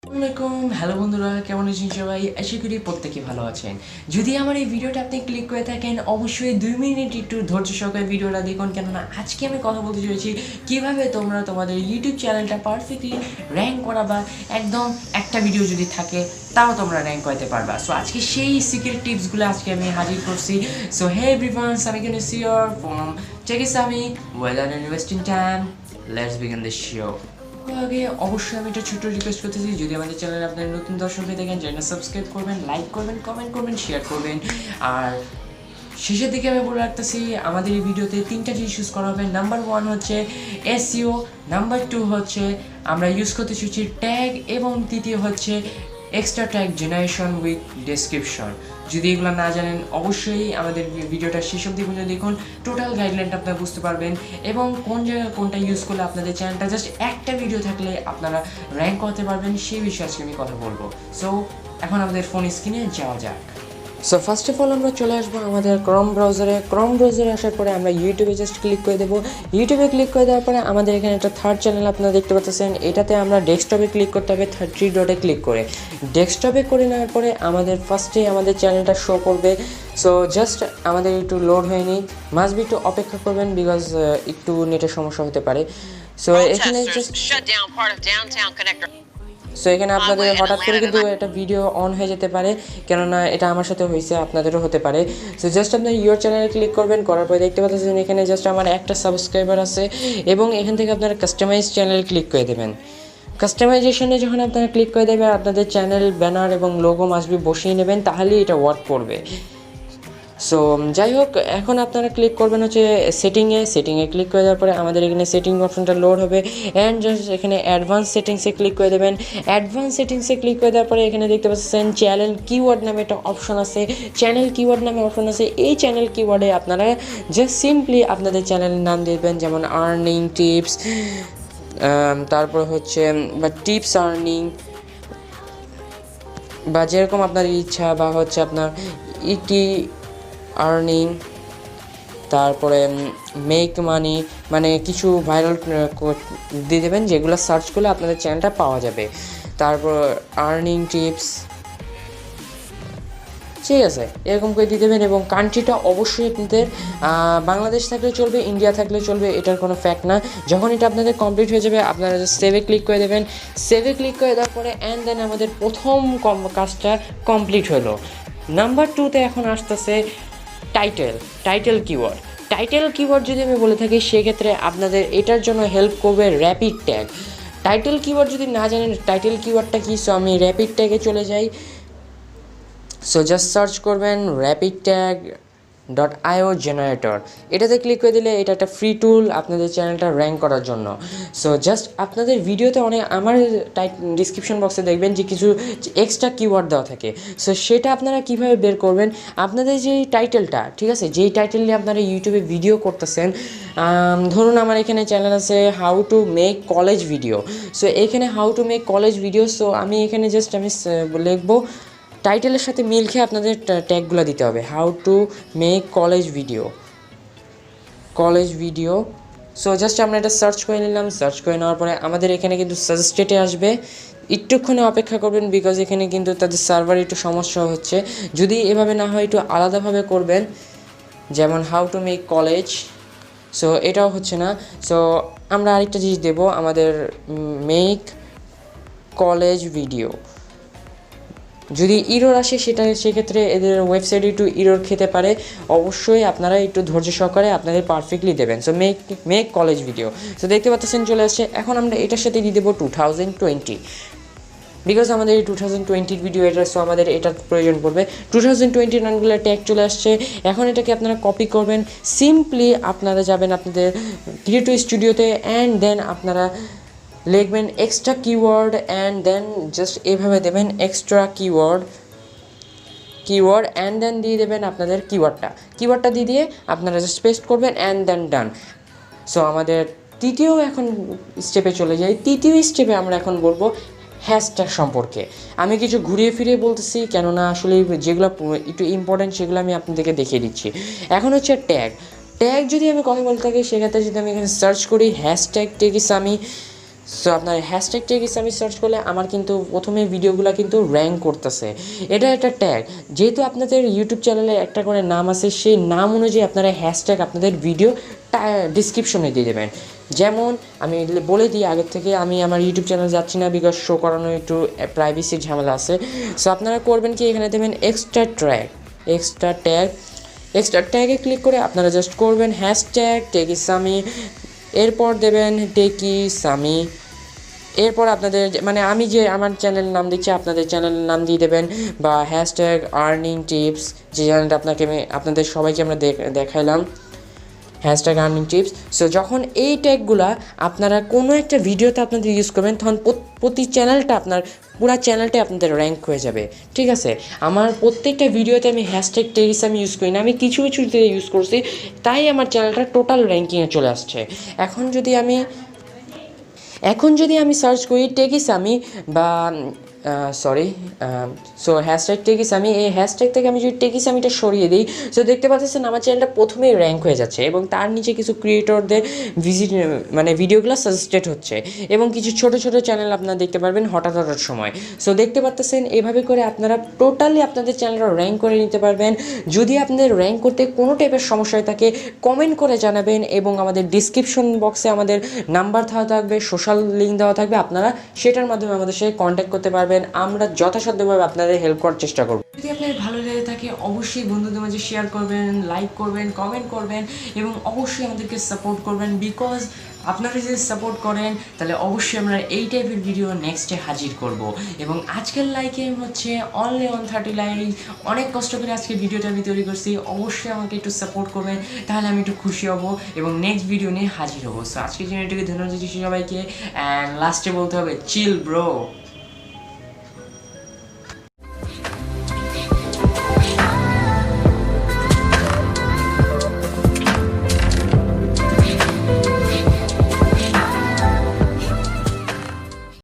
আসসালামাইকুম হ্যালো বন্ধুরা, কেমন আছেন সবাই? আশা করি প্রত্যেকে ভালো আছেন। যদি আমার এই ভিডিওটা আপনি ক্লিক করে থাকেন, অবশ্যই 2 মিনিট একটু ধৈর্য সহকারে ভিডিওটা দেখুন, কেননা আজকে আমি কথা বলতে চলেছি কীভাবে তোমরা তোমাদের ইউটিউব চ্যানেলটা পারফেক্টলি র্যাঙ্ক করা, বা একদম একটা ভিডিও যদি থাকে তাও তোমরা র্যাঙ্ক করতে পারবা। সো আজকে সেই সিক্রেট টিপসগুলো আজকে আমি হাজির করছি। সো হে এভরিওয়ান, আমি ক্যান সি ইউর ফ্রম টেকিসামি weather investing time. Let's begin the show. আগে অবশ্যই আমি একটা ছোট্ট রিকোয়েস্ট করতেছি, যদি আমাদের চ্যানেলে আপনার নতুন দর্শক হয়ে থাকেন, চ্যানেল সাবস্ক্রাইব করবেন, লাইক করবেন, কমেন্ট করবেন, শেয়ার করবেন। আর শেষের দিকে আমি বলে রাখতেছি, আমাদের এই ভিডিওতে 3টা জিনিস ইউজ করা হবে। নাম্বার 1 হচ্ছে এসইও, নাম্বার 2 হচ্ছে আমরা ইউজ করতে চলেছি ট্যাগ, এবং তৃতীয় হচ্ছে extra tag generation with description. যদি এগুলো না জানেন, অবশ্যই আমাদের ভিডিওটা শেষ অবধি পর্যন্ত দেখুন, টোটাল গাইডলাইনটা আপনারা বুঝতে পারবেন, এবং কোন জায়গায় কোনটা ইউজ করলে আপনাদের চ্যানেলটা জাস্ট একটা ভিডিও থাকলে আপনারা র্যাঙ্ক করতে পারবেন, সেই বিষয়ে আজকে আমি কথা বলবো। সো এখন আমাদের ফোন স্ক্রিনে যাওয়া যাক। সো ফার্স্ট অফ অল আমরা চলে আসবো আমাদের ক্রোম ব্রাউজারে আসার পরে আমরা ইউটিউবে জাস্ট ক্লিক করে দেবো। ইউটিউবে ক্লিক করে দেওয়ার পরে আমাদের এখানে একটা থার্ড চ্যানেল আপনারা দেখতে পাচ্ছেন। এটাতে আমরা ডেস্কটপে ক্লিক করতে হবে, 3 ডটে ক্লিক করে। ডেস্কটপে করে নেওয়ার পরে আমাদের ফার্স্টে আমাদের চ্যানেলটা শো করবে। সো জাস্ট আমাদের একটু লোড হয়নি, মাস্ট বি একটু অপেক্ষা করবেন, বিকজ একটু নেটের সমস্যা হতে পারে। সো এখানে এখানে আপনাদের হঠাৎ করে কিন্তু একটা ভিডিও অন হয়ে যেতে পারে, কেননা এটা আমার সাথে হয়েছে, আপনাদেরও হতে পারে। সো জাস্ট আপনার ইউর চ্যানেলে ক্লিক করবেন, করার পরে দেখতে পাচ্ছেন এখানে জাস্ট আমার একটা সাবস্ক্রাইবার আছে, এবং এখান থেকে আপনারা কাস্টমাইজ চ্যানেল ক্লিক করে দেবেন। কাস্টমাইজেশনে যখন আপনারা ক্লিক করে দেবেন, আপনাদের চ্যানেল ব্যানার এবং লোগো মাস্ট বি বসিয়ে নেবেন, তাহলেই এটা ওয়ার্ক করবে। সো যাই হোক, এখন আপনারা ক্লিক করবেন হচ্ছে সেটিংয়ে ক্লিক করে দেওয়ার পরে আমাদের এখানে সেটিং অপশনটা লোড হবে, অ্যান্ড জাস্ট এখানে অ্যাডভান্স সেটিংসে ক্লিক করে দেবেন। অ্যাডভান্স সেটিংসে ক্লিক করে দেওয়ার পরে এখানে দেখতে পাচ্ছেন চ্যানেল কিওয়ার্ড নামে একটা অপশন আছে। এই চ্যানেল কিওয়ার্ডে আপনারা জাস্ট সিম্পলি আপনাদের চ্যানেলের নাম দেবেন, যেমন আর্নিং টিপস, তারপর হচ্ছে বা টিপস আর্নিং, বা যেরকম আপনার ইচ্ছা, বা হচ্ছে আপনার ইটি আর্নিং, তারপরে মেক মানি, মানে কিছু ভাইরাল দিয়ে দেবেন, যেগুলো সার্চ করলে আপনাদের চ্যানেলটা পাওয়া যাবে। তারপর আর্নিং টিপস, ঠিক আছে, এরকম করে দিয়ে দেবেন। এবং কান্ট্রিটা অবশ্যই আপনাদের বাংলাদেশ থাকলে চলবে, ইন্ডিয়া থাকলে চলবে, এটার কোনো ফ্যাক্ট না। যখন এটা আপনাদের কমপ্লিট হয়ে যাবে, আপনারা সেভে ক্লিক করে দেবেন। সেভে ক্লিক করে দেওয়ার পরে অ্যান্ড দেন আমাদের প্রথম কাজটা কমপ্লিট হলো। নাম্বার 2তে এখন আসতেছে টাইটেল কিওয়ার্ড যদি আমি বলে থাকি, সেক্ষেত্রে আপনাদের এটার জন্য হেল্প করবে র্যাপিড ট্যাগ। টাইটেল কিওয়ার্ড যদি না জানেন টাইটেল কিওয়ার্ডটা কী, সো আমি র্যাপিড ট্যাগে চলে যাই। সো জাস্ট সার্চ করবেন র্যাপিড ট্যাগ .io জেনারেটর, এটাতে ক্লিক করে দিলে এটা একটা ফ্রি টুল আপনাদের চ্যানেলটা র্যাঙ্ক করার জন্য। সো জাস্ট আপনাদের ভিডিওতে আমার ডিসক্রিপশন বক্সে দেখবেন যে কিছু এক্সট্রা কিওয়ার্ড দেওয়া থাকে। সো সেটা আপনারা কীভাবে বের করবেন, আপনাদের যেই টাইটেলটা, ঠিক আছে, যেই টাইটেল নিয়ে আপনারা ইউটিউবে ভিডিও করতেছেন, ধরুন আমার এখানে চ্যানেল আছে how to make collage video. So এখানে how to make collage video, so আমি এখানে জাস্ট লিখবো, টাইটেলের সাথে মিল খেয়ে আপনাদের ট্যাগগুলো দিতে হবে, how to make collage video. So just আমরা এটা সার্চ করে নিলাম। সার্চ করে নেওয়ার পরে আমাদের এখানে কিন্তু সাজেস্টেডে আসবে, একটুক্ষণে অপেক্ষা করবেন, বিকজ এখানে কিন্তু তাদের সার্ভারে একটু সমস্যা হচ্ছে। যদি এভাবে না হয় একটু আলাদাভাবে করবেন, যেমন how to make college. So এটাও হচ্ছে না। সো আমরা আরেকটা জিনিস দেবো, আমাদের মেক কলেজ ভিডিও। যদি ইরর আসে সেক্ষেত্রে এদের ওয়েবসাইটে একটু ইরর খেতে পারে, অবশ্যই আপনারা একটু ধৈর্য সহকারে আপনাদের পারফেক্টলি দেবেন। So make collage video, so দেখতে পাচ্ছেন চলে আসছে। এখন আমরা এটার সাথে দিয়ে দেবো 2020, বিকজ আমাদের এই 2020 ভিডিও এটা, সো আমাদের এটার প্রয়োজন পড়বে। 2020 নামগুলো ট্যাগ চলে আসছে। এখন এটাকে আপনারা কপি করবেন, সিম্পলি আপনারা যাবেন আপনাদের ক্রিয়েটিভ স্টুডিওতে, অ্যান্ড দেন আপনারা লিখবেন extra keyword, and then just এভাবে দেবেন এক্সট্রা কিওয়ার্ড, অ্যান্ড দেন দিয়ে দেবেন আপনাদের কিওয়ার্ডটা দিয়ে আপনারা জাস্ট পেস্ট করবেন, অ্যান্ড দেন ডান। সো আমাদের তৃতীয় এখন স্টেপে চলে যাই। তৃতীয় স্টেপে আমরা এখন বলবো হ্যাশট্যাগ সম্পর্কে। আমি কিছু ঘুরিয়ে ফিরিয়ে বলতেছি, কেননা আসলে যেগুলো একটু ইম্পর্টেন্ট সেগুলো আমি আপনাদেরকে দেখিয়ে দিচ্ছি। এখন হচ্ছে ট্যাগ যদি আমি কথা বলতে থাকি, সেক্ষেত্রে যদি আমি এখানে সার্চ করি হ্যাশট্যাগ টেকিসামি, সো আপনার হ্যাশট্যাগ টেকিসামি সার্চ করলে আমার কিন্তু প্রথমে ভিডিওগুলো কিন্তু র্যাঙ্ক করতেছে। এটা একটা ট্যাগ, যেহেতু আপনাদের ইউটিউব চ্যানেলে একটা করে নাম আছে, সেই নাম অনুযায়ী আপনারা হ্যাশট্যাগ আপনাদের ভিডিও ডিসক্রিপশনে দিয়ে দেবেন। যেমন আমি বলে দিই আগের থেকে, আমি আমার ইউটিউব চ্যানেল যাচ্ছি না, বিকজ শো করানো একটু প্রাইভেসির ঝামেলা আছে। সো আপনারা করবেন কি, এখানে দেবেন এক্সট্রা ট্যাগে ক্লিক করে আপনারা জাস্ট করবেন হ্যাশট্যাগ টেকিসামি, এরপর দেবেন টেকিসামি, এরপর আপনাদের মানে আমি যে আমার চ্যানেলের নাম দিচ্ছি আপনাদের চ্যানেলের নাম দিয়ে দেবেন, বা হ্যাশট্যাগ আর্নিং টিপস, যে চ্যানেলটা আপনাদের সবাইকে আমরা দেখাইলাম, হ্যাশট্যাগ আর্নিং টিপস। সো যখন এই ট্যাগগুলা আপনারা কোনো একটা ভিডিওতে আপনাদের ইউজ করবেন, তখন প্রতি চ্যানেলটা আপনার পুরা চ্যানেলটাই আপনাদের র্যাঙ্ক হয়ে যাবে। ঠিক আছে, আমার প্রত্যেকটা ভিডিওতে আমি হ্যাশট্যাগ টেকিসামি ইউজ করি না, আমি কিছু কিছুতে ইউজ করছি, তাই আমার চ্যানেলটা টোটাল র্যাঙ্কিংয়ে চলে আসছে। এখন যদি আমি সার্চ করি টেকিসামি বা হ্যাশট্যাগ টেকিসামি, এই হ্যাশট্যাগ থেকে আমি যদি টেকিসামিটা সরিয়ে দিই, সো দেখতে পাচ্ছেন আমার চ্যানেলটা প্রথমেই র্যাঙ্ক হয়ে যাচ্ছে, এবং তার নিচে কিছু ক্রিয়েটরদের ভিডিওগুলো সাজেস্টেড হচ্ছে, এবং কিছু ছোট ছোট চ্যানেল আপনারা দেখতে পারবেন হঠাৎ সময়। সো দেখতে পাচ্ছেন এভাবে করে আপনারা টোটালি আপনাদের চ্যানেলটা র্যাঙ্ক করে নিতে পারবেন। যদি আপনাদের র্যাঙ্ক করতে কোনো টাইপের সমস্যা থাকে কমেন্ট করে জানাবেন, এবং আমাদের ডিসক্রিপশন বক্সে আমাদের নাম্বার দেওয়া থাকবে, সোশ্যাল লিঙ্ক দেওয়া থাকবে, আপনারা সেটার মাধ্যমে আমাদের সাথে কন্ট্যাক্ট করতে পারবেন, আমরা যথাসাধ্যভাবে আপনাদের হেল্প করার চেষ্টা করব। যদি আপনাদের ভালো লেগে থাকে অবশ্যই বন্ধুদের মাঝে শেয়ার করবেন, লাইক করবেন, কমেন্ট করবেন, এবং অবশ্যই আমাদেরকে সাপোর্ট করবেন, বিকজ আপনারা যদি সাপোর্ট করেন তাহলে অবশ্যই আমরা এই টাইপের ভিডিও নেক্সটে হাজির করব। এবং আজকের লাইকে হচ্ছে অনলি 130 লাইক, অনেক কষ্ট করে আজকে ভিডিওটা আমি তৈরি করছি, অবশ্যই আমাকে একটু সাপোর্ট করবেন, তাহলে আমি একটু খুশি হব এবং নেক্সট ভিডিও নিয়ে হাজির হবো। সো আজকের জন্য এটুকু ধন্যবাদ সবাইকে, অ্যান্ড লাস্টে বলতে হবে চিল ব্রো।